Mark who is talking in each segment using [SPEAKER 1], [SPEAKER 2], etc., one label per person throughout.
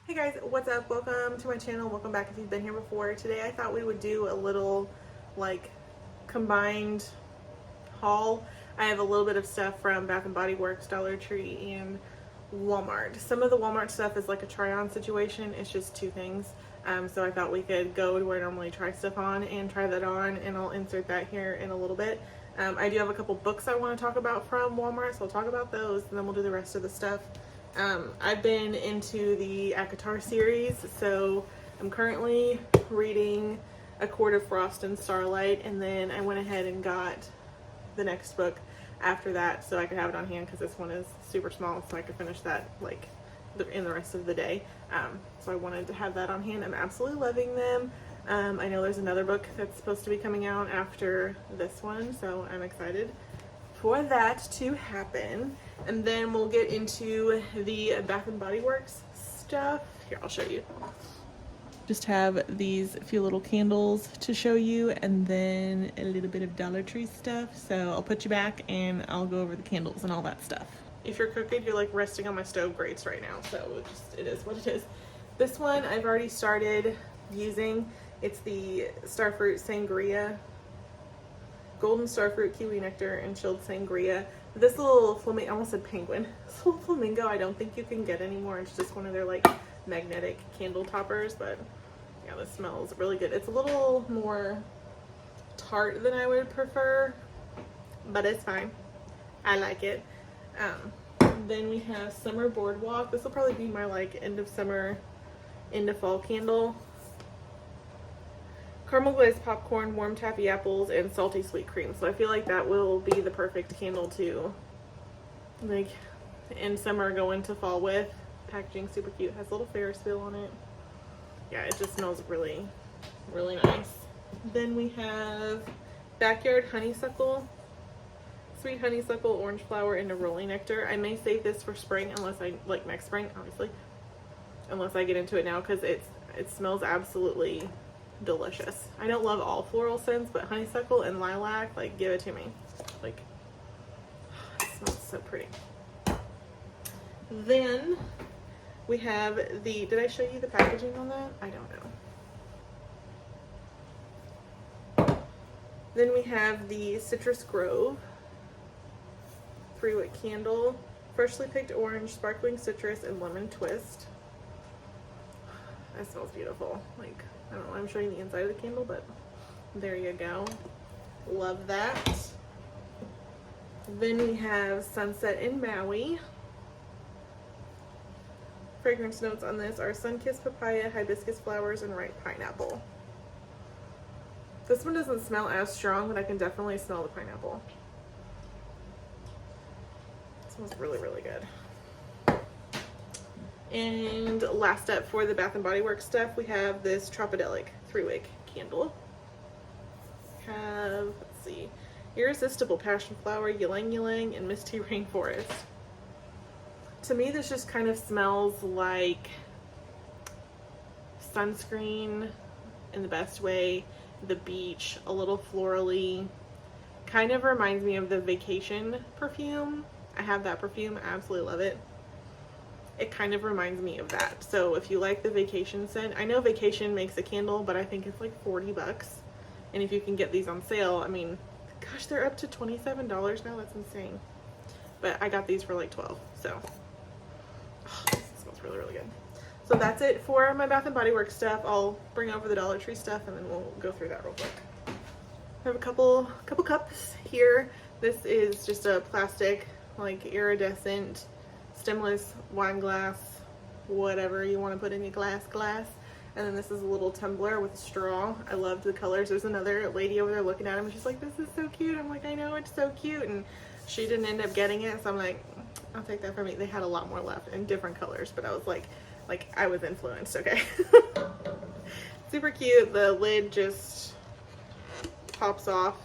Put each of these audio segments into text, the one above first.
[SPEAKER 1] Hey guys, what's up? Welcome to my channel. Welcome back if you've been here before. Today I thought we would do a little like combined haul. I have a little bit of stuff from Bath and Body Works, Dollar Tree, and Walmart. Some of the Walmart stuff is like a try-on situation. It's just two things. So I thought we could go to where I normally try stuff on and try that on, and I'll insert that here in a little bit. I do have a couple books I want to talk about from Walmart, so I'll talk about those, and then we'll do the rest of the stuff. I've been into the Acotar series, so I'm currently reading A Court of Frost and Starlight, and then I went ahead and got the next book after that so I could have it on hand because this one is super small, so I could finish that like in the rest of the day. So I wanted to have that on hand. I'm absolutely loving them. I know there's another book that's supposed to be coming out after this one, so I'm excited for that to happen. And then we'll get into the Bath and Body Works stuff. Here, I'll show you. Just have these few little candles to show you, and then a little bit of Dollar Tree stuff. So I'll put you back and I'll go over the candles and all that stuff. If you're cooking, you're like resting on my stove grates right now, so it is what it is. This one I've already started using. It's the Starfruit Sangria, Golden Starfruit Kiwi Nectar, and Chilled Sangria. This little flamingo, I almost said penguin. This little flamingo I don't think you can get anymore. It's just one of their like magnetic candle toppers, but yeah, this smells really good. It's a little more tart than I would prefer, but it's fine. I like it. Then we have Summer Boardwalk. This will probably be my like end of summer, end of fall candle. Caramel glazed popcorn, warm taffy apples, and salty sweet cream. So I feel like that will be the perfect candle to like in summer go into fall with. Packaging super cute. Has a little Ferris wheel on it. Yeah, it just smells really, really nice. Then we have Backyard Honeysuckle, Sweet Honeysuckle, Orange Flower, and Neroli Nectar. I may save this for spring unless I like next spring, obviously. Unless I get into it now because it smells absolutely delicious. I don't love all floral scents, but honeysuckle and lilac, like, give it to me. Like, it smells so pretty. Then we have the, did I show you the packaging on that? I don't know. Then we have the Citrus Grove 3-wick candle, freshly picked orange, sparkling citrus, and lemon twist. That smells beautiful. Like, I don't know why I'm showing the inside of the candle, but there you go. Love that. Then we have Sunset in Maui. Fragrance notes on this are sun-kissed papaya, hibiscus flowers, and ripe pineapple. This one doesn't smell as strong, but I can definitely smell the pineapple. It smells really, really good. And last up for the Bath and Body Works stuff, we have this Tropidelic 3-wick candle. Have, let's see, Irresistible Passion Flower, Ylang Ylang, and Misty Rainforest. To me, this just kind of smells like sunscreen in the best way, the beach, a little florally. Kind of reminds me of the Vacation perfume. I have that perfume, I absolutely love it. It kind of reminds me of that. So if you like the Vacation scent, I know Vacation makes a candle, but I think it's like 40 bucks. And if you can get these on sale, I mean, gosh, they're up to $27 now. That's insane. But I got these for like 12, so it smells really, really good. So that's it for my Bath and Body Works stuff. I'll bring over the Dollar Tree stuff and then we'll go through that real quick. I have a couple cups here. This is just a plastic, like iridescent stemless wine glass, whatever you want to put in your glass. And then this is a little tumbler with a straw. I loved the colors. There's another lady over there looking at them and she's like, this is so cute. I'm like, I know, it's so cute. And she didn't end up getting it, so I'm like, I'll take that from me. They had a lot more left in different colors, but I was like I was influenced, okay. Super cute. The lid just pops off.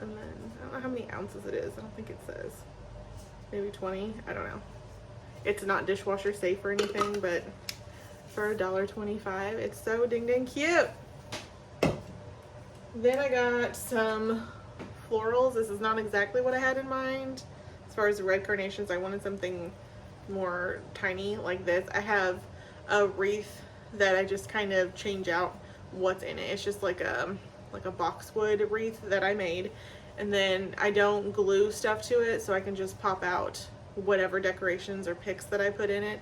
[SPEAKER 1] And then I don't know how many ounces it is. I don't think it says. Maybe 20, I don't know. It's not dishwasher safe or anything, but for $1.25, it's so dang cute. Then I got some florals. This is not exactly what I had in mind. As far as the red carnations, I wanted something more tiny like this. I have a wreath that I just kind of change out what's in it. It's just like a boxwood wreath that I made, and then I don't glue stuff to it, so I can just pop out whatever decorations or picks that I put in it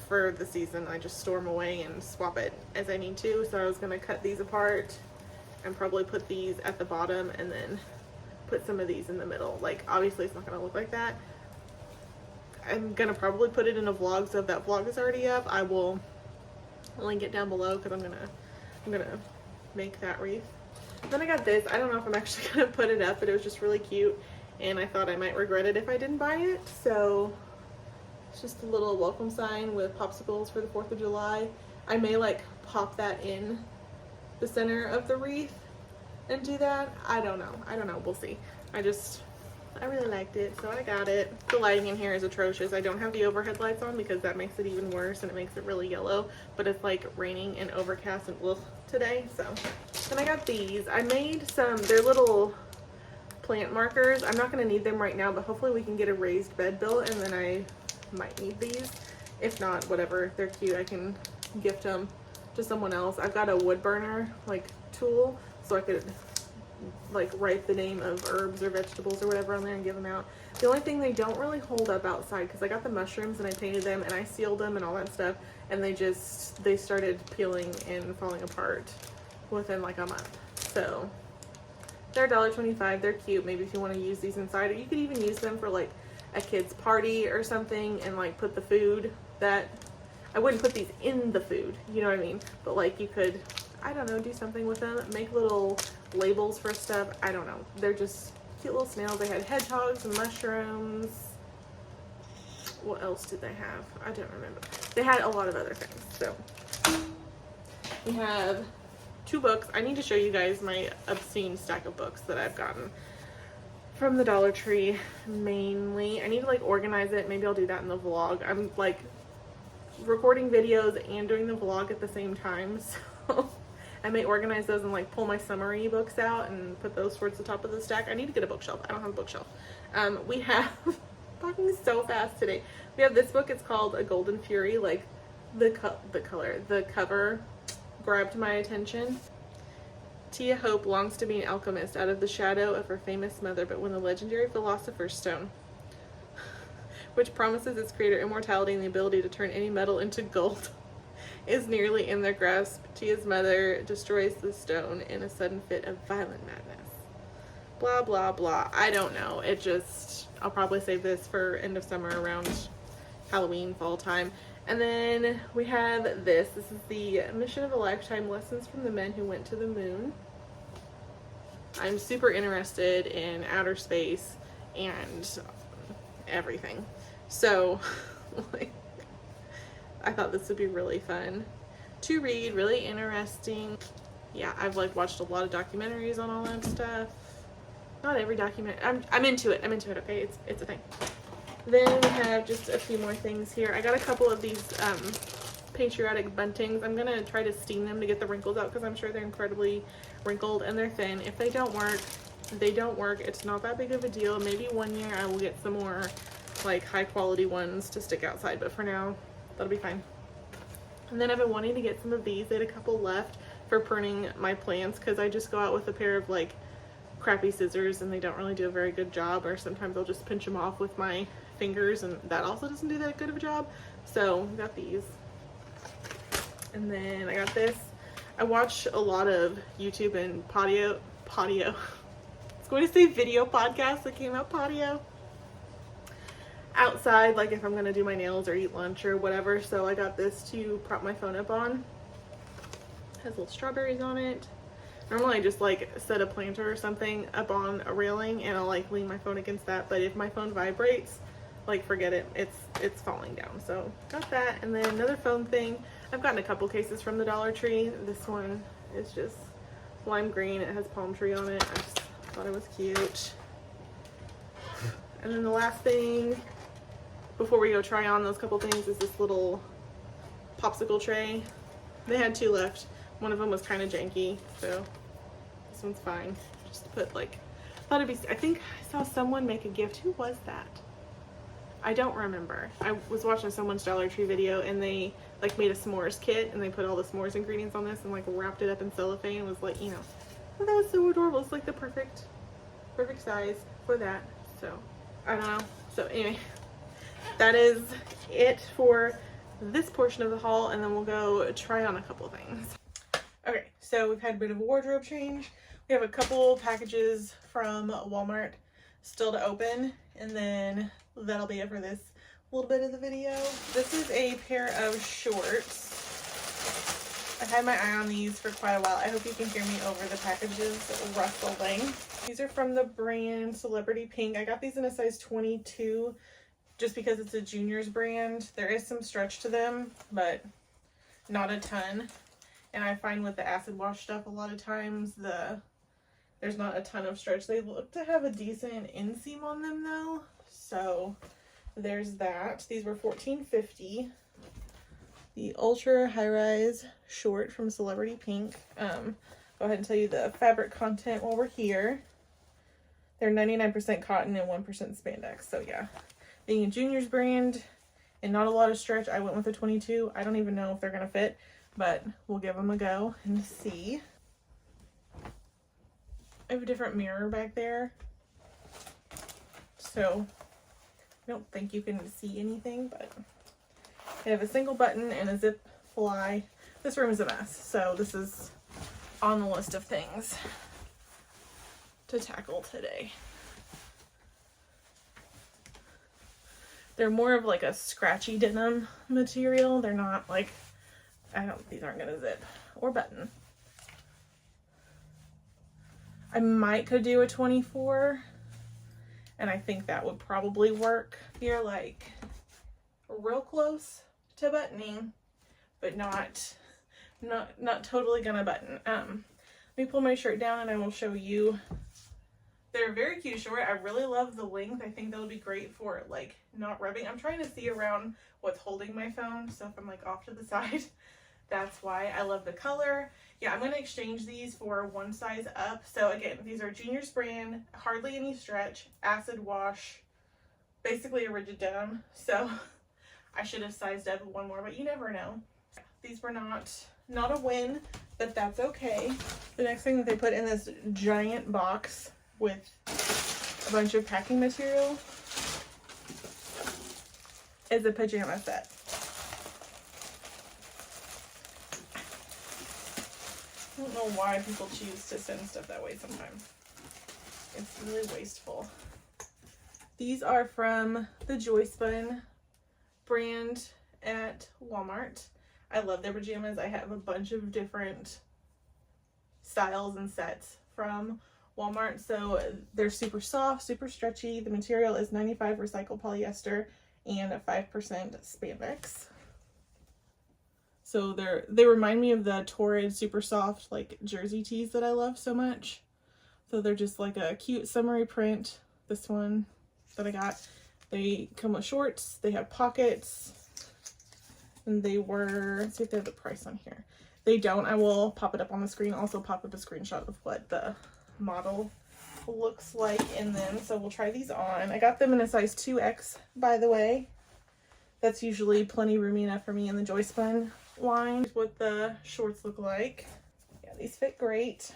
[SPEAKER 1] for the season. I just store them away and swap it as I need to. So I was gonna cut these apart and probably put these at the bottom and then put some of these in the middle. Like, obviously it's not gonna look like that. I'm gonna probably put it in a vlog, so if that vlog is already up, I will link it down below, because I'm gonna make that wreath. Then I got this. I don't know if I'm actually gonna put it up, but it was just really cute, and I thought I might regret it if I didn't buy it. So it's just a little welcome sign with popsicles for the 4th of July. I may like pop that in the center of the wreath and do that. I don't know. We'll see. I really liked it, so I got it. The lighting in here is atrocious. I don't have the overhead lights on because that makes it even worse, and it makes it really yellow, but it's like raining and overcast and ugh today. So then I got these. I made some, they're little plant markers. I'm not going to need them right now, but hopefully we can get a raised bed built, and then I might need these. If not, whatever, they're cute. I can gift them to someone else. I've got a wood burner like tool, so I could like write the name of herbs or vegetables or whatever on there and give them out. The only thing, they don't really hold up outside, because I got the mushrooms and I painted them and I sealed them and all that stuff, and they started peeling and falling apart within like a month. So they're $1.25. They're cute. Maybe if you want to use these inside, or you could even use them for like a kid's party or something, and like put the food that, I wouldn't put these in the food, you know what I mean, but like you could, I don't know, do something with them, make little labels for stuff. I don't know. They're just cute little snails. They had hedgehogs and mushrooms. What else did they have? I don't remember. They had a lot of other things. So we have 2 books. I need to show you guys my obscene stack of books that I've gotten from the Dollar Tree mainly. I need to like organize it. Maybe I'll do that in the vlog. I'm like recording videos and doing the vlog at the same time, so I may organize those and like pull my summary books out and put those towards the top of the stack. I need to get a bookshelf. I don't have a bookshelf. We have, talking so fast today, we have this book. It's called A Golden Fury. Like the cover grabbed my attention. Tia Hope longs to be an alchemist out of the shadow of her famous mother, but when the legendary philosopher's stone, which promises its creator immortality and the ability to turn any metal into gold, is nearly in their grasp, Tia's mother destroys the stone in a sudden fit of violent madness. Blah, blah, blah. I don't know. It just, I'll probably save this for end of summer, around Halloween, fall time. And then we have this. This is the Mission of a Lifetime, Lessons from the Men Who Went to the Moon. I'm super interested in outer space and everything. So, like, I thought this would be really fun to read, really interesting. Yeah, I've like watched a lot of documentaries on all that stuff. Not every documentary. I'm into it. Okay, it's a thing. Then we have just a few more things here. I got a couple of these patriotic buntings. I'm gonna try to steam them to get the wrinkles out, because I'm sure they're incredibly wrinkled and they're thin. If they don't work, they don't work. It's not that big of a deal. Maybe one year I will get some more like high quality ones to stick outside, but for now that'll be fine. And then I've been wanting to get some of these. They had a couple left for pruning my plants, because I just go out with a pair of like crappy scissors and they don't really do a very good job, or sometimes I'll just pinch them off with my fingers and that also doesn't do that good of a job. So I got these. And then I got this. I watch a lot of YouTube and patio. I was going to say video podcasts that came out patio. Outside, like if I'm gonna do my nails or eat lunch or whatever. So I got this to prop my phone up on. It has little strawberries on it. Normally I just like set a planter or something up on a railing and I'll like lean my phone against that, but if my phone vibrates, like forget it, it's falling down. So got that. And then another phone thing, I've gotten a couple cases from the Dollar Tree. This one is just lime green. It has palm tree on it. I just thought it was cute. And then the last thing before we go try on those couple things is this little popsicle tray. They had 2 left. One of them was kind of janky, so this one's fine. Just to put like, I think I saw someone make a gift. Who was that? I don't remember. I was watching someone's Dollar Tree video and they like made a s'mores kit and they put all the s'mores ingredients on this and like wrapped it up in cellophane and was like, you know, oh, that was so adorable. It's like the perfect size for that. So I don't know. So anyway, that is it for this portion of the haul, and then we'll go try on a couple things. Okay, so we've had a bit of a wardrobe change. We have a couple packages from Walmart still to open, and then that'll be it for this little bit of the video. This is a pair of shorts. I've had my eye on these for quite a while. I hope you can hear me over the packages rustling. These are from the brand Celebrity Pink. I got these in a size 22 just because it's a juniors brand. There is some stretch to them, but not a ton. And I find with the acid wash stuff, a lot of times there's not a ton of stretch. They look to have a decent inseam on them though. So there's that. These were $14.50. The ultra high-rise short from Celebrity Pink. Go ahead and tell you the fabric content while we're here. They're 99% cotton and 1% spandex. So yeah, being a juniors brand and not a lot of stretch, I went with a 22. I don't even know if they're gonna fit, but we'll give them a go and see. I have a different mirror back there, so I don't think you can see anything, but I have a single button and a zip fly. This room is a mess, so this is on the list of things to tackle today. They're more of like a scratchy denim material. They're not like, these aren't gonna zip or button. I could do a 24, and I think that would probably work. You're like real close to buttoning, but not totally gonna button. Let me pull my shirt down and I will show you. They're a very cute short. I really love the length. I think that would be great for like not rubbing. I'm trying to see around what's holding my phone, so if I'm like off to the side, that's why. I love the color. Yeah, I'm going to exchange these for one size up. So again, these are juniors brand, hardly any stretch, acid wash, basically a rigid denim. So I should have sized up one more, but you never know. These were not a win, but that's okay. The next thing that they put in this giant box with a bunch of packing material is a pajama set. I don't know why people choose to send stuff that way sometimes. It's really wasteful. These are from the Joyspun brand at Walmart. I love their pajamas. I have a bunch of different styles and sets from Walmart. So they're super soft, super stretchy. The material is 95 recycled polyester and 5% spandex. So they remind me of the Torrid super soft like jersey tees that I love so much. So they're just like a cute summery print. This one that I got. They come with shorts, they have pockets, and they were, let's see if they have the price on here. They don't. I will pop it up on the screen. Also pop up a screenshot of what the model looks like in them. So we'll try these on. I got them in a size 2X, by the way. That's usually plenty roomy enough for me in the Joyspun line. Here's what the shorts look like. Yeah, these fit great.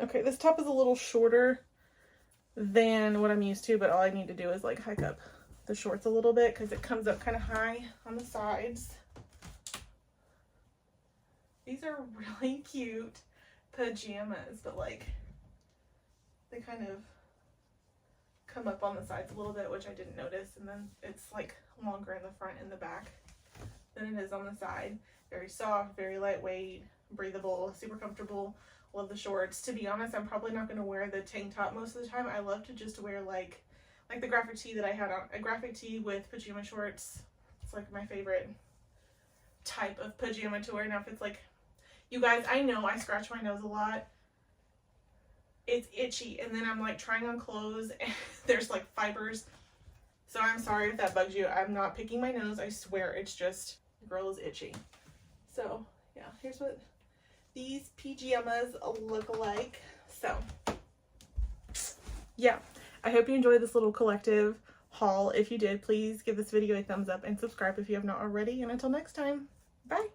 [SPEAKER 1] Okay, this top is a little shorter than what I'm used to, but all I need to do is like hike up the shorts a little bit because it comes up kind of high on the sides. These are really cute pajamas, but like they kind of come up on the sides a little bit, which I didn't notice, and then it's like longer in the front and the back than it is on the side. Very soft, very lightweight, breathable, super comfortable. Love the shorts. To be honest, I'm probably not going to wear the tank top most of the time. I love to just wear like the graphic tee that I had on, a graphic tee with pajama shorts. It's like my favorite type of pajama to wear. Now if it's like, you guys, I know I scratch my nose a lot. It's itchy, and then I'm like trying on clothes and there's like fibers. So I'm sorry if that bugs you. I'm not picking my nose. I swear it's just, the girl is itchy. So yeah, here's what these pajamas look like. So yeah, I hope you enjoyed this little collective haul. If you did, please give this video a thumbs up and subscribe if you have not already. And until next time, bye.